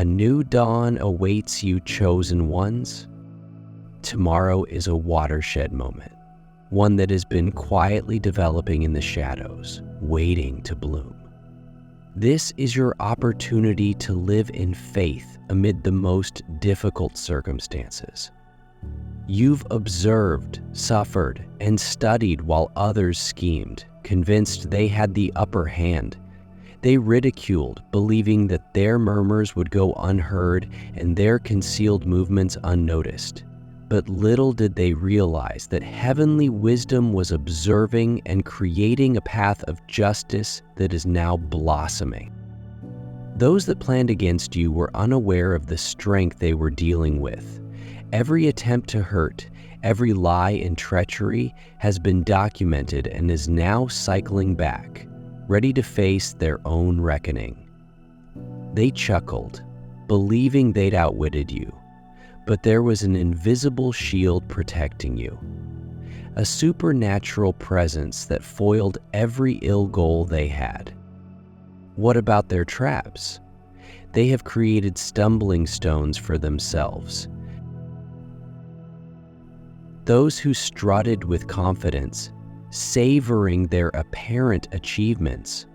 A new dawn awaits you, chosen ones. Tomorrow is a watershed moment, one that has been quietly developing in the shadows, waiting to bloom. This is your opportunity to live in faith amid the most difficult circumstances. You've observed, suffered, and studied while others schemed, convinced they had the upper hand. They ridiculed, believing that their murmurs would go unheard and their concealed movements unnoticed. But little did they realize that heavenly wisdom was observing and creating a path of justice that is now blossoming. Those that planned against you were unaware of the strength they were dealing with. Every attempt to hurt, every lie and treachery has been documented and is now cycling back, ready to face their own reckoning. They chuckled, believing they'd outwitted you. But there was an invisible shield protecting you, a supernatural presence that foiled every ill goal they had. What about their traps? They have created stumbling stones for themselves. Those who strutted with confidence, savoring their apparent achievements,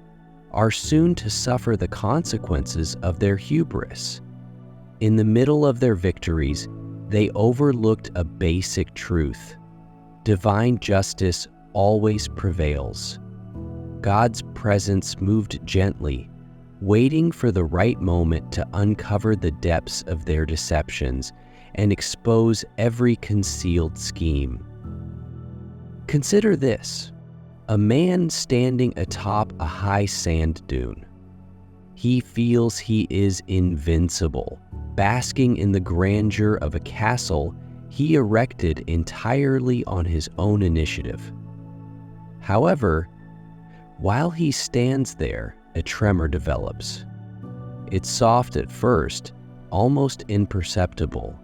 are soon to suffer the consequences of their hubris. In the middle of their victories, they overlooked a basic truth. Divine justice always prevails. God's presence moved gently, waiting for the right moment to uncover the depths of their deceptions and expose every concealed scheme. Consider this: a man standing atop a high sand dune. He feels he is invincible, basking in the grandeur of a castle he erected entirely on his own initiative. However, while he stands there, a tremor develops. It's soft at first, almost imperceptible,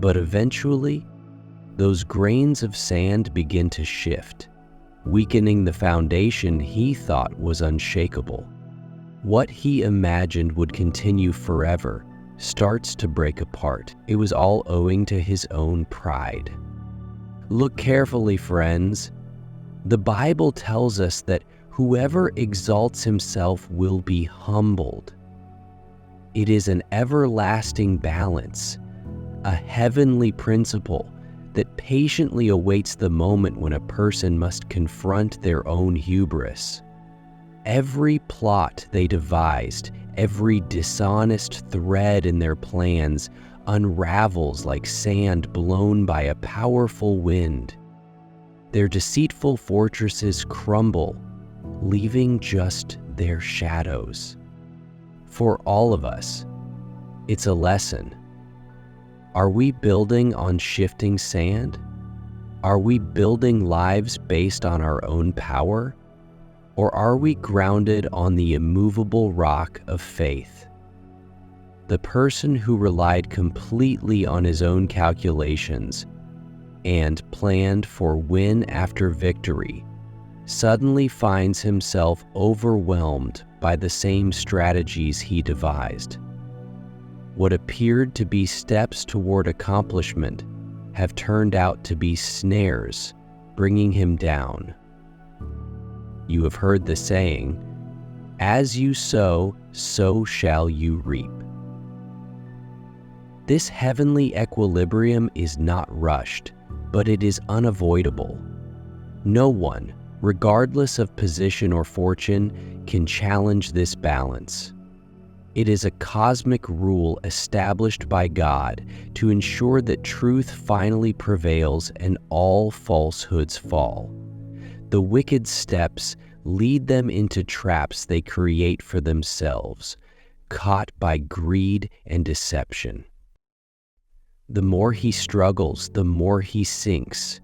but eventually, those grains of sand begin to shift, weakening the foundation he thought was unshakable. What he imagined would continue forever starts to break apart. It was all owing to his own pride. Look carefully, friends. The Bible tells us that whoever exalts himself will be humbled. It is an everlasting balance, a heavenly principle that patiently awaits the moment when a person must confront their own hubris. Every plot they devised, every dishonest thread in their plans unravels like sand blown by a powerful wind. Their deceitful fortresses crumble, leaving just their shadows. For all of us, it's a lesson. Are we building on shifting sand? Are we building lives based on our own power? Or are we grounded on the immovable rock of faith? The person who relied completely on his own calculations and planned for win after victory suddenly finds himself overwhelmed by the same strategies he devised. What appeared to be steps toward accomplishment have turned out to be snares, bringing him down. You have heard the saying, "As you sow, so shall you reap." This heavenly equilibrium is not rushed, but it is unavoidable. No one, regardless of position or fortune, can challenge this balance. It is a cosmic rule established by God to ensure that truth finally prevails and all falsehoods fall. The wicked steps lead them into traps they create for themselves, caught by greed and deception. The more he struggles, the more he sinks.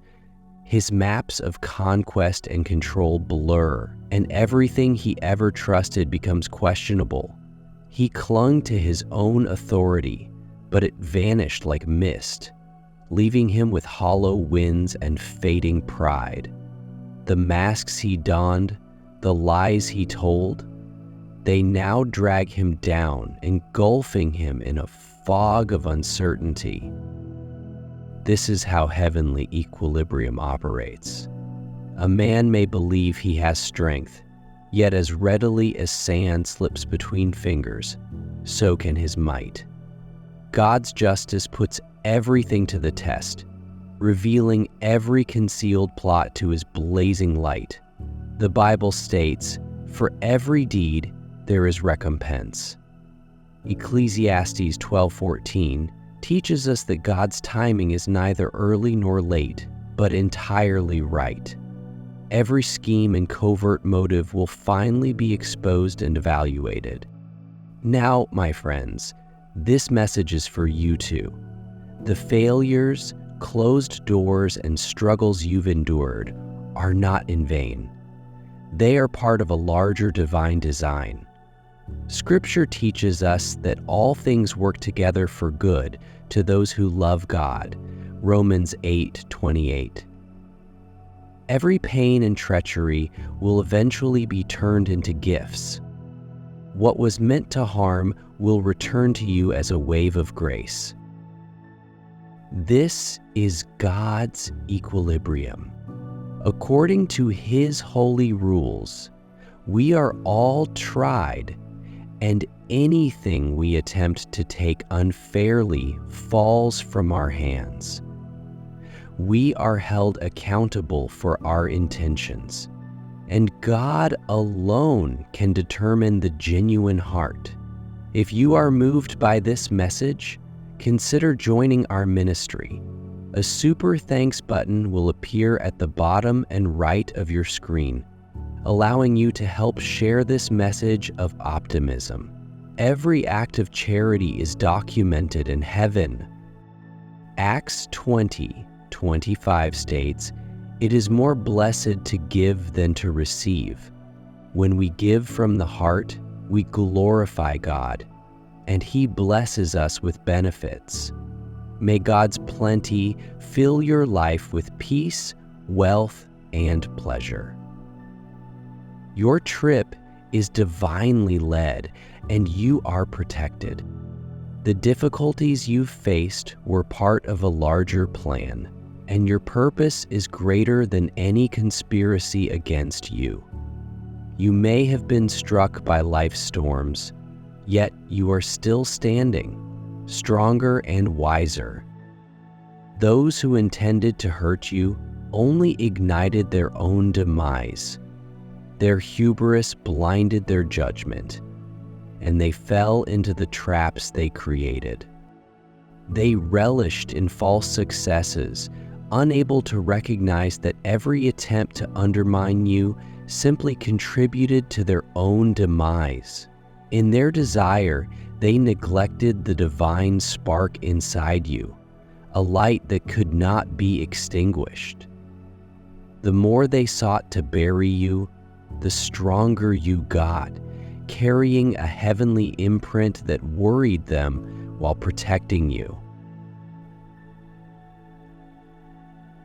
His maps of conquest and control blur, and everything he ever trusted becomes questionable. He clung to his own authority, but it vanished like mist, leaving him with hollow winds and fading pride. The masks he donned, the lies he told, They now drag him down, engulfing him in a fog of uncertainty. This is how heavenly equilibrium operates. A man may believe he has strength, yet as readily as sand slips between fingers, so can his might. God's justice puts everything to the test, revealing every concealed plot to his blazing light. The Bible states, "For every deed there is recompense." Ecclesiastes 12:14 teaches us that God's timing is neither early nor late, but entirely right. Every scheme and covert motive will finally be exposed and evaluated. Now, my friends, this message is for you too. The failures, closed doors, and struggles you've endured are not in vain. They are part of a larger divine design. Scripture teaches us that all things work together for good to those who love God. Romans 8:28. Every pain and treachery will eventually be turned into gifts. What was meant to harm will return to you as a wave of grace. This is God's equilibrium. According to His holy rules, we are all tried, and anything we attempt to take unfairly falls from our hands. We are held accountable for our intentions, and God alone can determine the genuine heart. If you are moved by this message, consider joining our ministry. A super thanks button will appear at the bottom and right of your screen, allowing you to help share this message of optimism. Every act of charity is documented in heaven. Acts 20:25 states, "It is more blessed to give than to receive." When we give from the heart, we glorify God, and He blesses us with benefits. May God's plenty fill your life with peace, wealth, and pleasure. Your trip is divinely led, and you are protected. The difficulties you've faced were part of a larger plan, and your purpose is greater than any conspiracy against you. You may have been struck by life's storms, yet you are still standing, stronger and wiser. Those who intended to hurt you only ignited their own demise. Their hubris blinded their judgment, and they fell into the traps they created. They relished in false successes, unable to recognize that every attempt to undermine you simply contributed to their own demise. In their desire, they neglected the divine spark inside you, a light that could not be extinguished. The more they sought to bury you, the stronger you got, carrying a heavenly imprint that worried them while protecting you.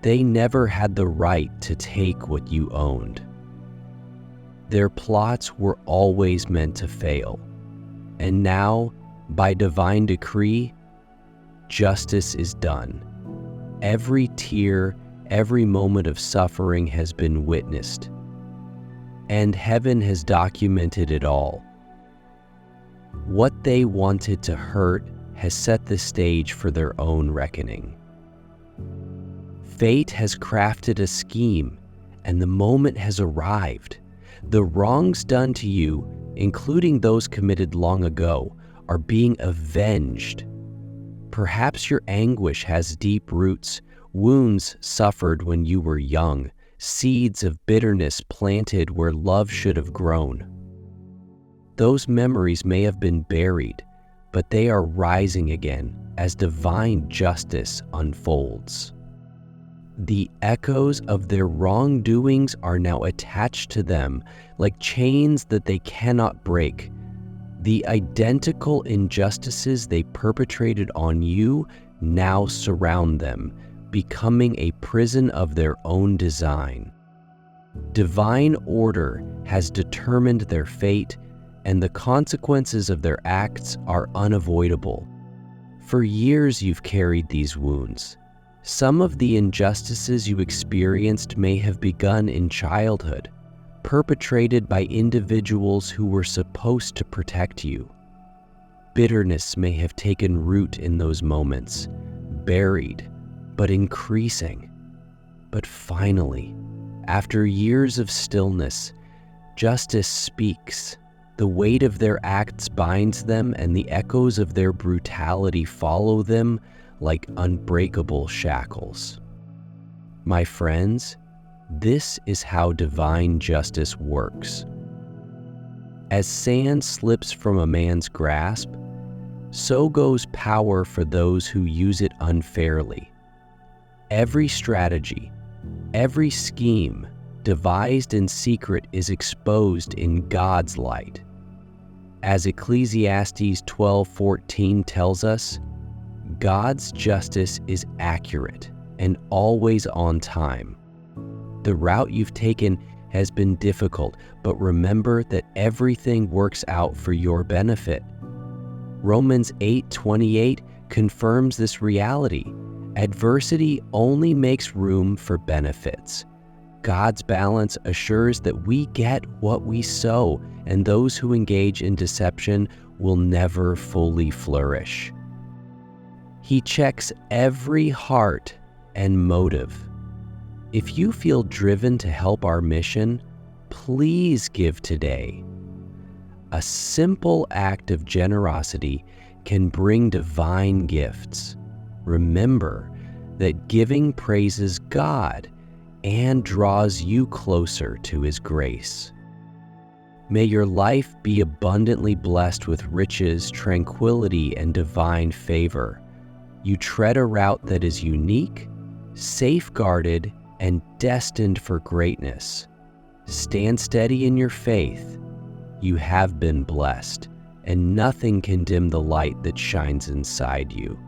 They never had the right to take what you owned. Their plots were always meant to fail, and now, by divine decree, justice is done. Every tear, every moment of suffering has been witnessed, and heaven has documented it all. What they wanted to hurt has set the stage for their own reckoning. Fate has crafted a scheme, and the moment has arrived. The wrongs done to you, including those committed long ago, are being avenged. Perhaps your anguish has deep roots, wounds suffered when you were young, seeds of bitterness planted where love should have grown. Those memories may have been buried, but they are rising again as divine justice unfolds. The echoes of their wrongdoings are now attached to them like chains that they cannot break. The identical injustices they perpetrated on you now surround them, becoming a prison of their own design. Divine order has determined their fate, and the consequences of their acts are unavoidable. For years you've carried these wounds. Some of the injustices you experienced may have begun in childhood, perpetrated by individuals who were supposed to protect you. Bitterness may have taken root in those moments, buried, but increasing. But finally, after years of stillness, justice speaks. The weight of their acts binds them, and the echoes of their brutality follow them like unbreakable shackles. My friends, this is how divine justice works. As sand slips from a man's grasp, so goes power for those who use it unfairly. Every strategy, every scheme devised in secret is exposed in God's light. As Ecclesiastes 12:14 tells us, God's justice is accurate and always on time. The route you've taken has been difficult, but remember that everything works out for your benefit. Romans 8:28 confirms this reality. Adversity only makes room for benefits. God's balance assures that we get what we sow, and those who engage in deception will never fully flourish. He checks every heart and motive. If you feel driven to help our mission, please give today. A simple act of generosity can bring divine gifts. Remember that giving praises God and draws you closer to His grace. May your life be abundantly blessed with riches, tranquility, and divine favor. You tread a route that is unique, safeguarded, and destined for greatness. Stand steady in your faith. You have been blessed, and nothing can dim the light that shines inside you.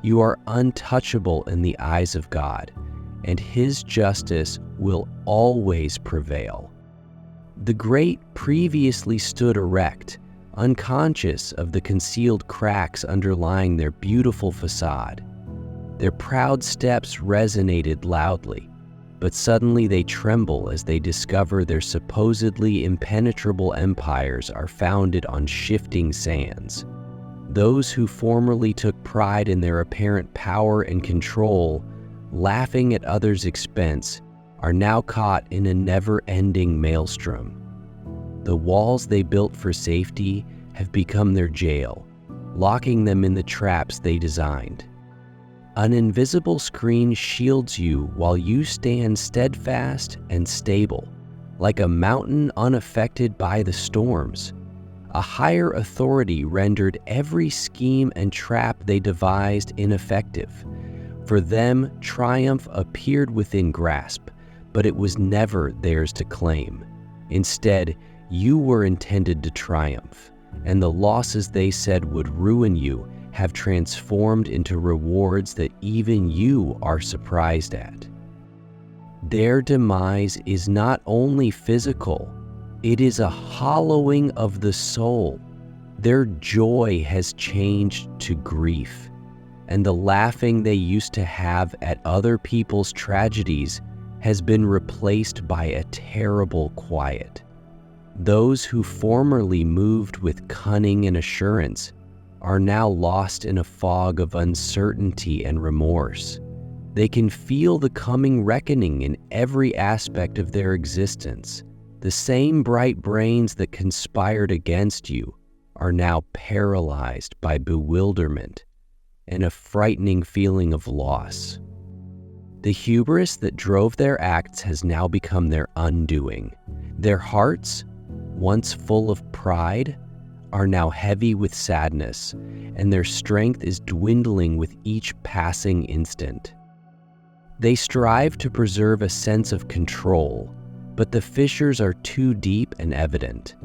You are untouchable in the eyes of God, and His justice will always prevail. The great previously stood erect, unconscious of the concealed cracks underlying their beautiful facade. Their proud steps resonated loudly, but suddenly they tremble as they discover their supposedly impenetrable empires are founded on shifting sands. Those who formerly took pride in their apparent power and control, laughing at others' expense, are now caught in a never-ending maelstrom. The walls they built for safety have become their jail, locking them in the traps they designed. An invisible screen shields you while you stand steadfast and stable, like a mountain unaffected by the storms. A higher authority rendered every scheme and trap they devised ineffective. For them, triumph appeared within grasp, but it was never theirs to claim. Instead, you were intended to triumph, and the losses they said would ruin you have transformed into rewards that even you are surprised at. Their demise is not only physical, it is a hollowing of the soul. Their joy has changed to grief, and the laughing they used to have at other people's tragedies has been replaced by a terrible quiet. Those who formerly moved with cunning and assurance are now lost in a fog of uncertainty and remorse. They can feel the coming reckoning in every aspect of their existence. The same bright brains that conspired against you are now paralyzed by bewilderment and a frightening feeling of loss. The hubris that drove their acts has now become their undoing. Their hearts, once full of pride, are now heavy with sadness, and their strength is dwindling with each passing instant. They strive to preserve a sense of control, but the fissures are too deep and evident.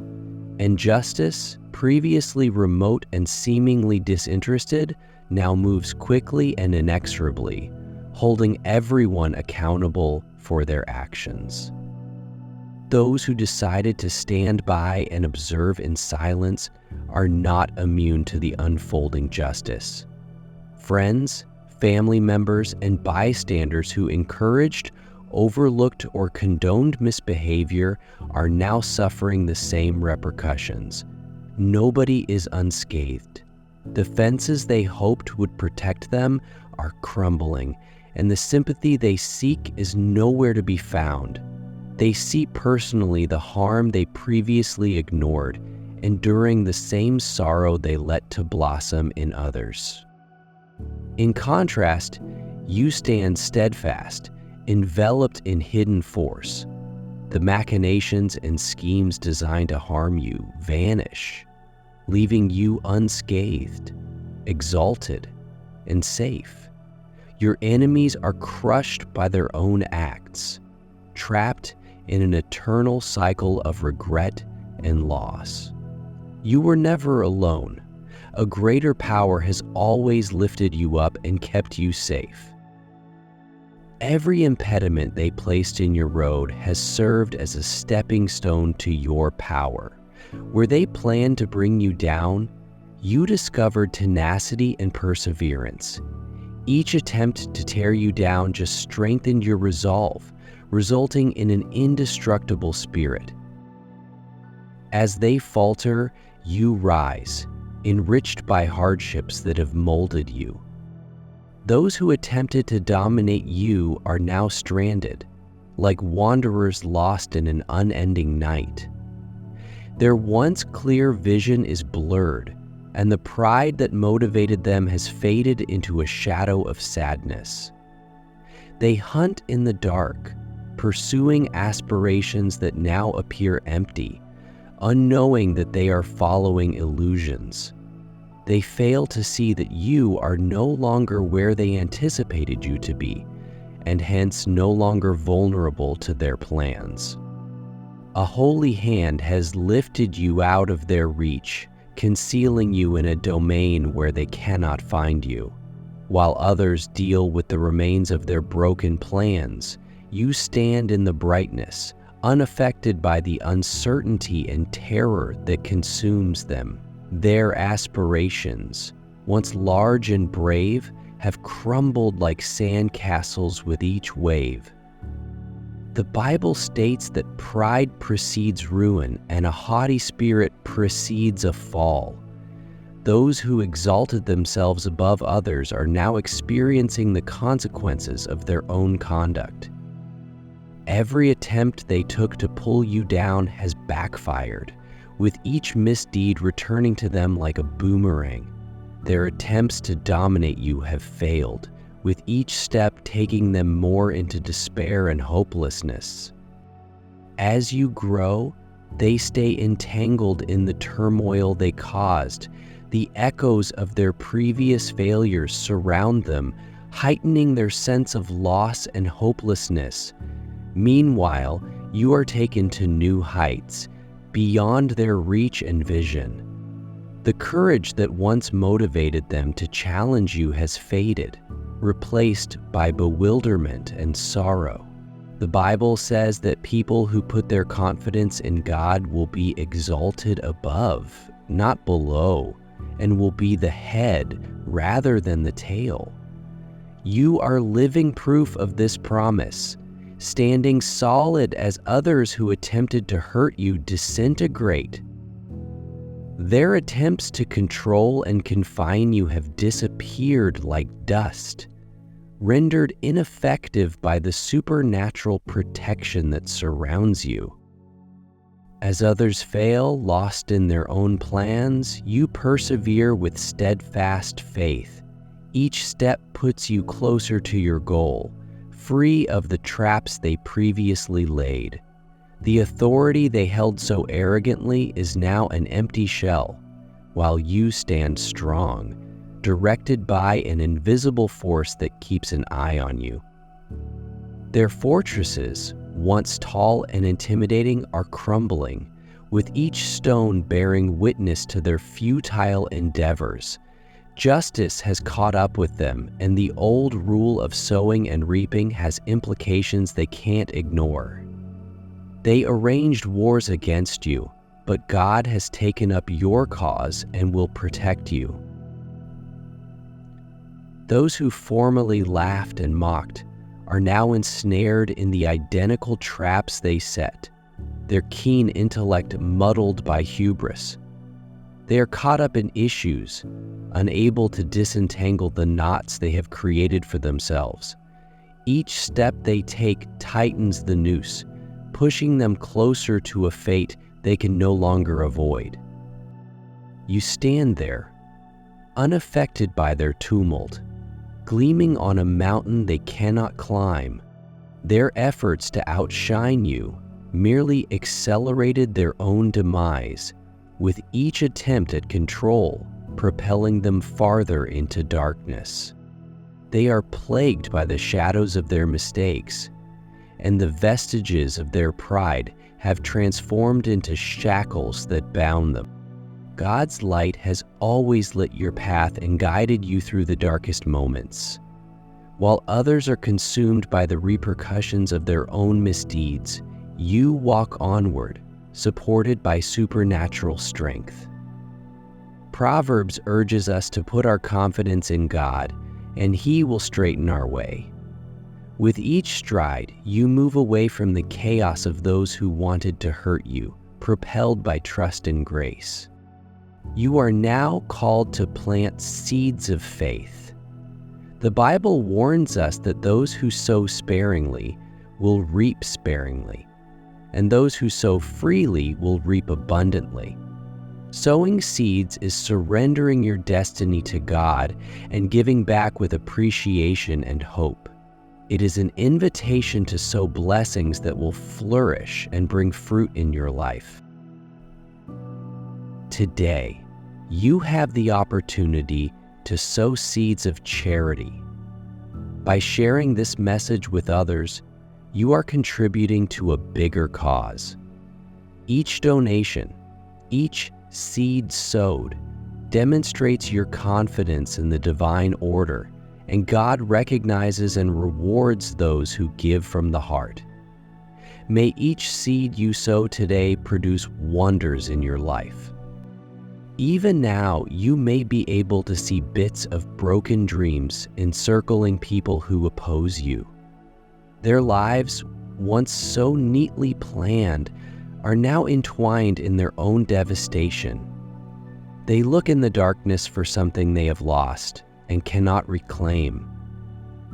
And justice, previously remote and seemingly disinterested, now moves quickly and inexorably, holding everyone accountable for their actions. those who decided to stand by and observe in silence are not immune to the unfolding justice. Friends, family members, and bystanders who encouraged, overlooked, or condoned misbehavior are now suffering the same repercussions. Nobody is unscathed. The fences they hoped would protect them are crumbling, and the sympathy they seek is nowhere to be found. They see personally the harm they previously ignored, enduring the same sorrow they let to blossom in others. In contrast, you stand steadfast, enveloped in hidden force. The machinations and schemes designed to harm you vanish, leaving you unscathed, exalted, and safe. Your enemies are crushed by their own acts, trapped in an eternal cycle of regret and loss. You were never alone. A greater power has always lifted you up and kept you safe. Every impediment they placed in your road has served as a stepping stone to your power. Where they planned to bring you down, you discovered tenacity and perseverance. Each attempt to tear you down just strengthened your resolve, resulting in an indestructible spirit. As they falter, you rise, enriched by hardships that have molded you. Those who attempted to dominate you are now stranded, like wanderers lost in an unending night. Their once clear vision is blurred, and the pride that motivated them has faded into a shadow of sadness. They hunt in the dark, pursuing aspirations that now appear empty, unknowing that they are following illusions. They fail to see that you are no longer where they anticipated you to be, and hence no longer vulnerable to their plans. A holy hand has lifted you out of their reach, concealing you in a domain where they cannot find you. While others deal with the remains of their broken plans, you stand in the brightness, unaffected by the uncertainty and terror that consumes them. Their aspirations, once large and brave, have crumbled like sandcastles with each wave. The Bible states that pride precedes ruin and a haughty spirit precedes a fall. Those who exalted themselves above others are now experiencing the consequences of their own conduct. Every attempt they took to pull you down has backfired, with each misdeed returning to them like a boomerang. Their attempts to dominate you have failed, with each step taking them more into despair and hopelessness. As you grow, they stay entangled in the turmoil they caused. The echoes of their previous failures surround them, heightening their sense of loss and hopelessness. Meanwhile, you are taken to new heights, beyond their reach and vision. The courage that once motivated them to challenge you has faded, replaced by bewilderment and sorrow. The Bible says that people who put their confidence in God will be exalted above, not below, and will be the head rather than the tail. You are living proof of this promise, standing solid as others who attempted to hurt you disintegrate. Their attempts to control and confine you have disappeared like dust, rendered ineffective by the supernatural protection that surrounds you. As others fail, lost in their own plans, you persevere with steadfast faith. Each step puts you closer to your goal, free of the traps they previously laid. The authority they held so arrogantly is now an empty shell, while you stand strong, directed by an invisible force that keeps an eye on you. Their fortresses, once tall and intimidating, are crumbling, with each stone bearing witness to their futile endeavors. Justice has caught up with them, and the old rule of sowing and reaping has implications they can't ignore. They arranged wars against you, but God has taken up your cause and will protect you. Those who formerly laughed and mocked are now ensnared in the identical traps they set, their keen intellect muddled by hubris. They are caught up in issues, unable to disentangle the knots they have created for themselves. Each step they take tightens the noose, pushing them closer to a fate they can no longer avoid. You stand there, unaffected by their tumult, gleaming on a mountain they cannot climb. Their efforts to outshine you merely accelerated their own demise, with each attempt at control propelling them farther into darkness. They are plagued by the shadows of their mistakes, and the vestiges of their pride have transformed into shackles that bound them. God's light has always lit your path and guided you through the darkest moments. While others are consumed by the repercussions of their own misdeeds, you walk onward, supported by supernatural strength. Proverbs urges us to put our confidence in God, and He will straighten our way. With each stride, you move away from the chaos of those who wanted to hurt you, propelled by trust and grace. You are now called to plant seeds of faith. The Bible warns us that those who sow sparingly will reap sparingly, and those who sow freely will reap abundantly. Sowing seeds is surrendering your destiny to God and giving back with appreciation and hope. It is an invitation to sow blessings that will flourish and bring fruit in your life. Today, you have the opportunity to sow seeds of charity. By sharing this message with others, you are contributing to a bigger cause. Each donation, each seed sowed, demonstrates your confidence in the divine order, and God recognizes and rewards those who give from the heart. May each seed you sow today produce wonders in your life. Even now, you may be able to see bits of broken dreams encircling people who oppose you. Their lives, once so neatly planned, are now entwined in their own devastation. They look in the darkness for something they have lost and cannot reclaim.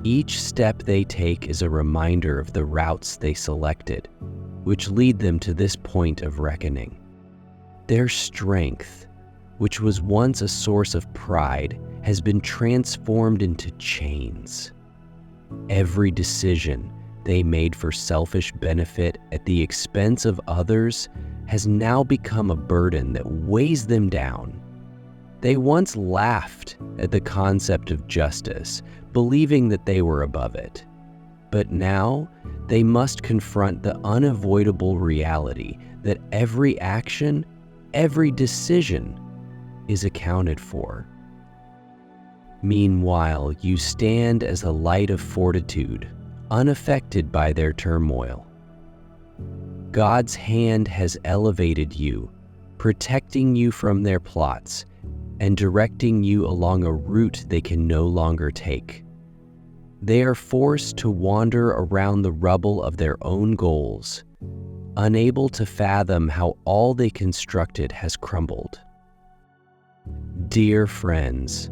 Each step they take is a reminder of the routes they selected, which lead them to this point of reckoning. Their strength, which was once a source of pride, has been transformed into chains. Every decision they made for selfish benefit at the expense of others has now become a burden that weighs them down. They once laughed at the concept of justice, believing that they were above it. But now they must confront the unavoidable reality that every action, every decision is accounted for. Meanwhile, you stand as a light of fortitude, unaffected by their turmoil. God's hand has elevated you, protecting you from their plots and directing you along a route they can no longer take. They are forced to wander around the rubble of their own goals, unable to fathom how all they constructed has crumbled. Dear friends,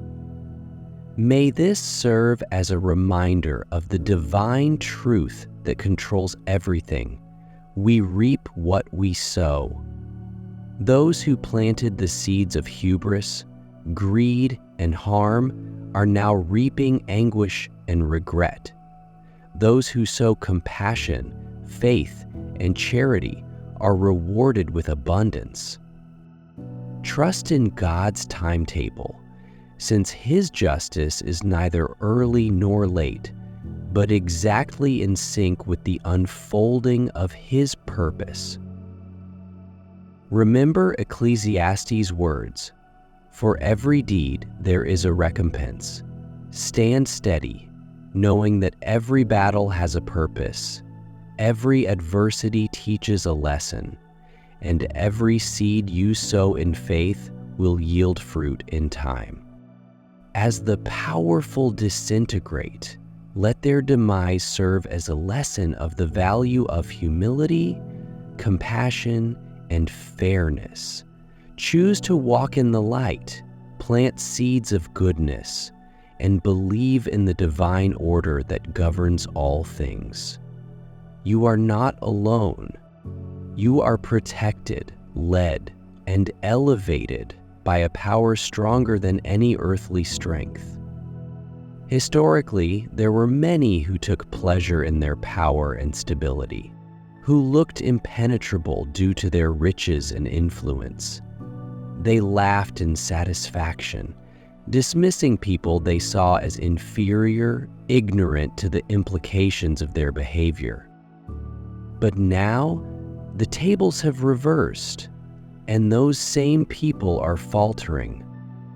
may this serve as a reminder of the divine truth that controls everything. We reap what we sow. Those who planted the seeds of hubris, greed, and harm are now reaping anguish and regret. Those who sow compassion, faith, and charity are rewarded with abundance. Trust in God's timetable, since His justice is neither early nor late, but exactly in sync with the unfolding of His purpose. Remember Ecclesiastes' words, "For every deed there is a recompense. Stand steady, knowing that every battle has a purpose. Every adversity teaches a lesson, and every seed you sow in faith will yield fruit in time. As the powerful disintegrate, let their demise serve as a lesson of the value of humility, compassion, and fairness. Choose to walk in the light, plant seeds of goodness, and believe in the divine order that governs all things. You are not alone. You are protected, led, and elevated by a power stronger than any earthly strength. Historically, there were many who took pleasure in their power and stability, who looked impenetrable due to their riches and influence. They laughed in satisfaction, dismissing people they saw as inferior, ignorant to the implications of their behavior. But now, the tables have reversed, and those same people are faltering,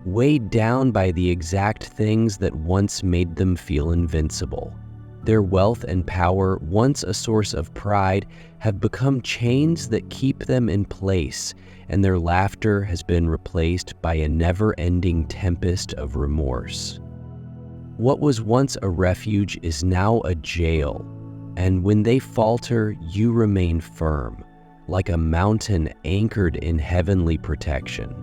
weighed down by the exact things that once made them feel invincible. Their wealth and power, once a source of pride, have become chains that keep them in place, and their laughter has been replaced by a never-ending tempest of remorse. What was once a refuge is now a jail, and when they falter, you remain firm, like a mountain anchored in heavenly protection.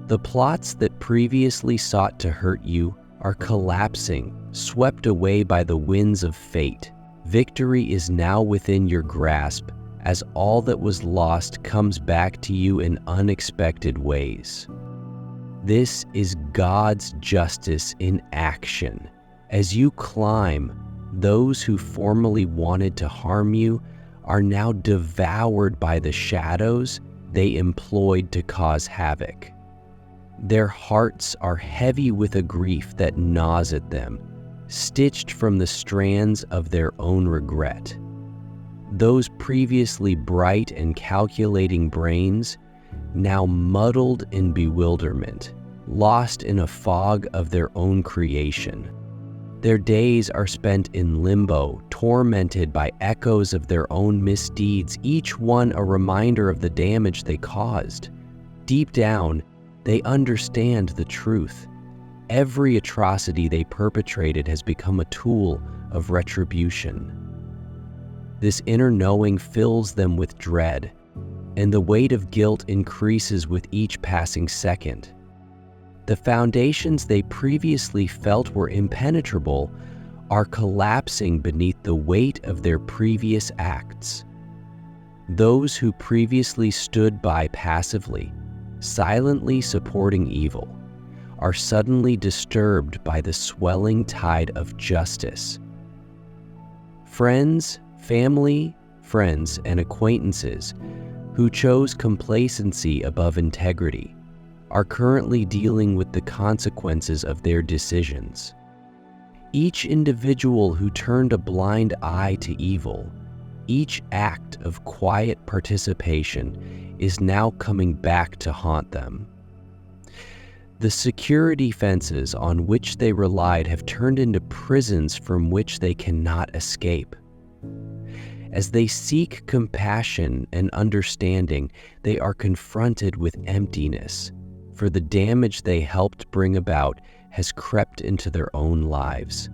The plots that previously sought to hurt you are collapsing, swept away by the winds of fate. Victory is now within your grasp, as all that was lost comes back to you in unexpected ways. This is God's justice in action. As you climb, those who formerly wanted to harm you are now devoured by the shadows they employed to cause havoc. Their hearts are heavy with a grief that gnaws at them, stitched from the strands of their own regret. Those previously bright and calculating brains, now muddled in bewilderment, lost in a fog of their own creation. Their days are spent in limbo, tormented by echoes of their own misdeeds, each one a reminder of the damage they caused. Deep down, they understand the truth. Every atrocity they perpetrated has become a tool of retribution. This inner knowing fills them with dread, and the weight of guilt increases with each passing second. The foundations they previously felt were impenetrable are collapsing beneath the weight of their previous acts. Those who previously stood by passively, silently supporting evil, are suddenly disturbed by the swelling tide of justice. Family, friends, and acquaintances who chose complacency above integrity are currently dealing with the consequences of their decisions. Each individual who turned a blind eye to evil, each act of quiet participation is now coming back to haunt them. The security fences on which they relied have turned into prisons from which they cannot escape. As they seek compassion and understanding, they are confronted with emptiness, for the damage they helped bring about has crept into their own lives,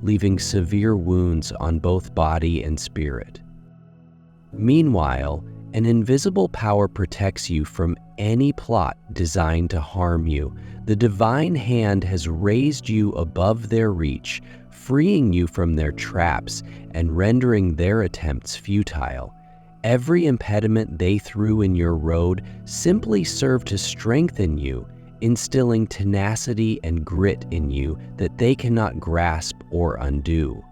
leaving severe wounds on both body and spirit. Meanwhile, an invisible power protects you from any plot designed to harm you. The divine hand has raised you above their reach, freeing you from their traps and rendering their attempts futile. Every impediment they threw in your road simply served to strengthen you, instilling tenacity and grit in you that they cannot grasp or undo.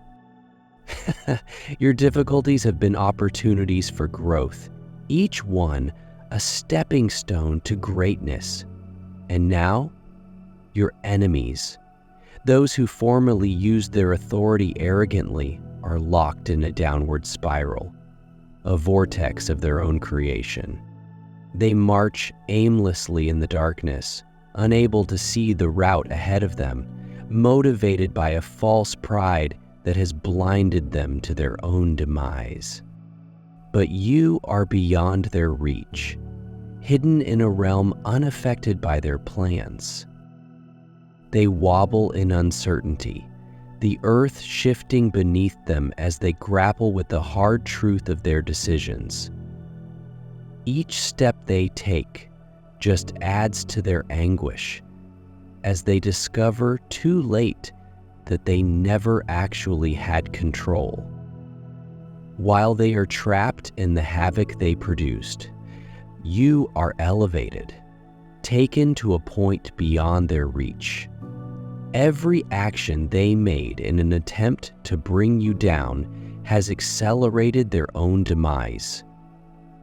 Your difficulties have been opportunities for growth, each one a stepping stone to greatness. And now, your enemies, those who formerly used their authority arrogantly, are locked in a downward spiral, a vortex of their own creation. They march aimlessly in the darkness, unable to see the route ahead of them, motivated by a false pride that has blinded them to their own demise. But you are beyond their reach, hidden in a realm unaffected by their plans. They wobble in uncertainty, the earth shifting beneath them as they grapple with the hard truth of their decisions. Each step they take just adds to their anguish, as they discover too late that they never actually had control. While they are trapped in the havoc they produced, you are elevated, taken to a point beyond their reach. Every action they made in an attempt to bring you down has accelerated their own demise.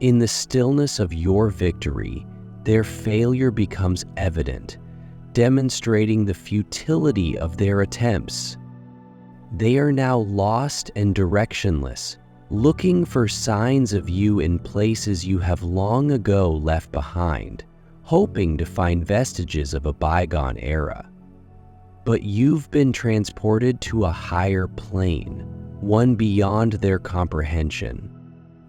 In the stillness of your victory, their failure becomes evident, demonstrating the futility of their attempts. They are now lost and directionless, looking for signs of you in places you have long ago left behind, hoping to find vestiges of a bygone era. But you've been transported to a higher plane, one beyond their comprehension.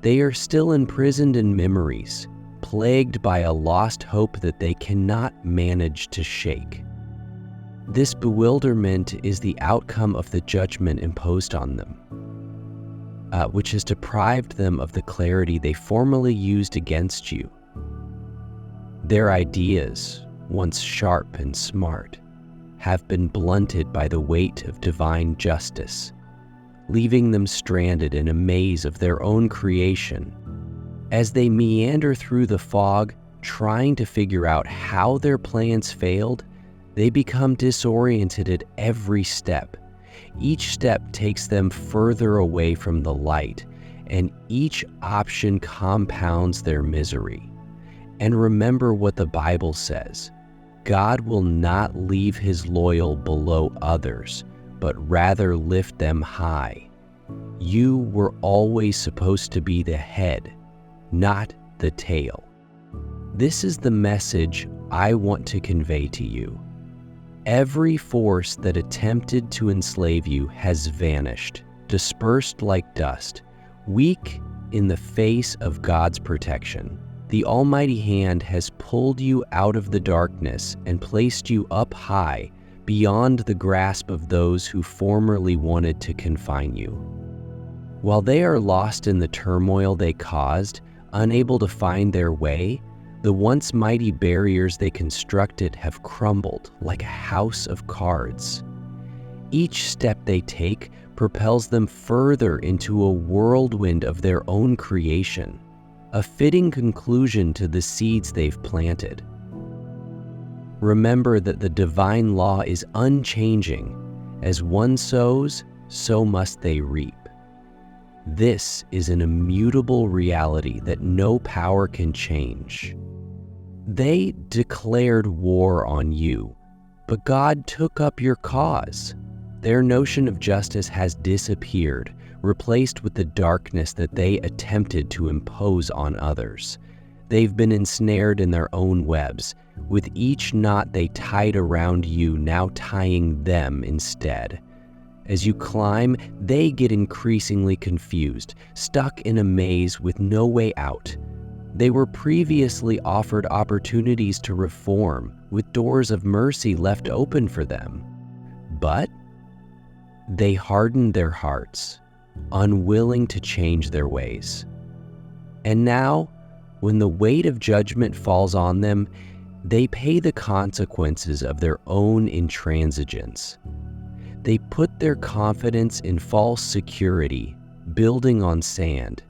They are still imprisoned in memories, plagued by a lost hope that they cannot manage to shake. This bewilderment is the outcome of the judgment imposed on them, which has deprived them of the clarity they formerly used against you. Their ideas, once sharp and smart, have been blunted by the weight of divine justice, leaving them stranded in a maze of their own creation. As they meander through the fog, trying to figure out how their plans failed, they become disoriented at every step. Each step takes them further away from the light, and each option compounds their misery. And remember what the Bible says: God will not leave his loyal below others, but rather lift them high. You were always supposed to be the head, not the tail. This is the message I want to convey to you. Every force that attempted to enslave you has vanished, dispersed like dust, weak in the face of God's protection. The Almighty Hand has pulled you out of the darkness and placed you up high, beyond the grasp of those who formerly wanted to confine you. While they are lost in the turmoil they caused, unable to find their way, the once mighty barriers they constructed have crumbled like a house of cards. Each step they take propels them further into a whirlwind of their own creation, a fitting conclusion to the seeds they've planted. Remember that the divine law is unchanging. As one sows, so must they reap. This is an immutable reality that no power can change. They declared war on you, but God took up your cause. Their notion of justice has disappeared, replaced with the darkness that they attempted to impose on others. They've been ensnared in their own webs, with each knot they tied around you now tying them instead. As you climb, they get increasingly confused, stuck in a maze with no way out. They were previously offered opportunities to reform, with doors of mercy left open for them. But they hardened their hearts, unwilling to change their ways. And now, when the weight of judgment falls on them, they pay the consequences of their own intransigence. They put their confidence in false security, building on sand.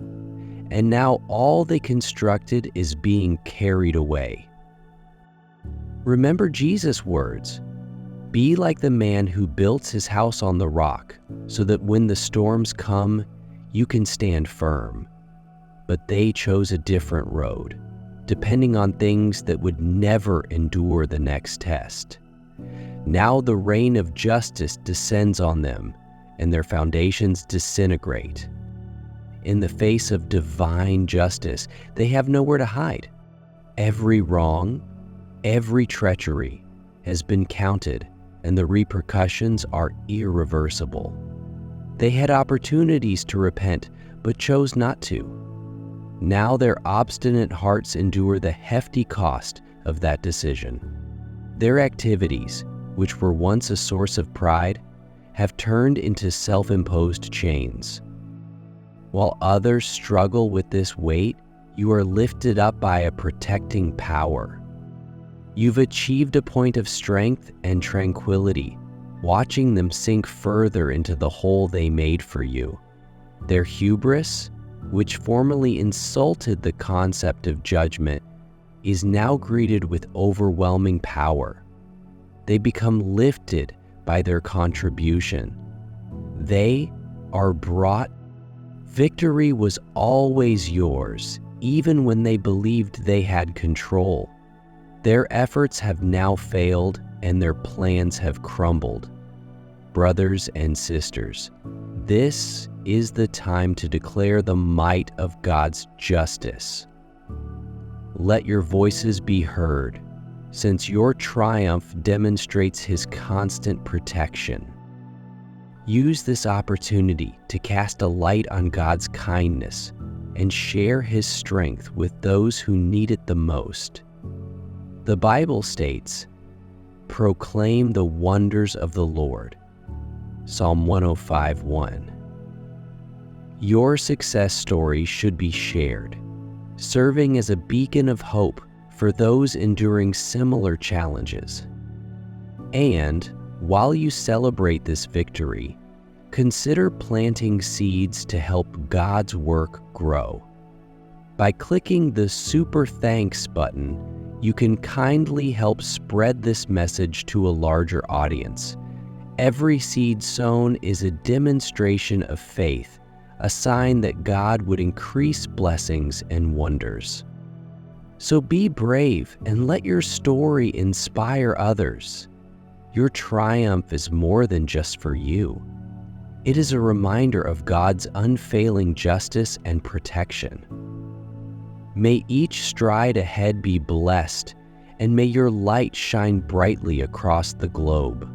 And now all they constructed is being carried away. Remember Jesus' words: "Be like the man who builds his house on the rock, so that when the storms come, you can stand firm." But they chose a different road, depending on things that would never endure the next test. Now the rain of justice descends on them, and their foundations disintegrate. In the face of divine justice, they have nowhere to hide. Every wrong, every treachery has been counted, and the repercussions are irreversible. They had opportunities to repent, but chose not to. Now their obstinate hearts endure the hefty cost of that decision. Their activities, which were once a source of pride, have turned into self-imposed chains. While others struggle with this weight, you are lifted up by a protecting power. You've achieved a point of strength and tranquility, watching them sink further into the hole they made for you. Their hubris, which formerly insulted the concept of judgment, is now greeted with overwhelming power. They become lifted by their contribution. They are brought. Victory was always yours, even when they believed they had control. Their efforts have now failed and their plans have crumbled. Brothers and sisters, this is the time to declare the might of God's justice. Let your voices be heard, since your triumph demonstrates His constant protection. Use this opportunity to cast a light on God's kindness and share His strength with those who need it the most. The Bible states, "Proclaim the wonders of the Lord." Psalm 105:1. Your success story should be shared, serving as a beacon of hope for those enduring similar challenges. And while you celebrate this victory, consider planting seeds to help God's work grow. By clicking the Super Thanks button, you can kindly help spread this message to a larger audience. Every seed sown is a demonstration of faith, a sign that God would increase blessings and wonders. So be brave and let your story inspire others. Your triumph is more than just for you. It is a reminder of God's unfailing justice and protection. May each stride ahead be blessed, and may your light shine brightly across the globe.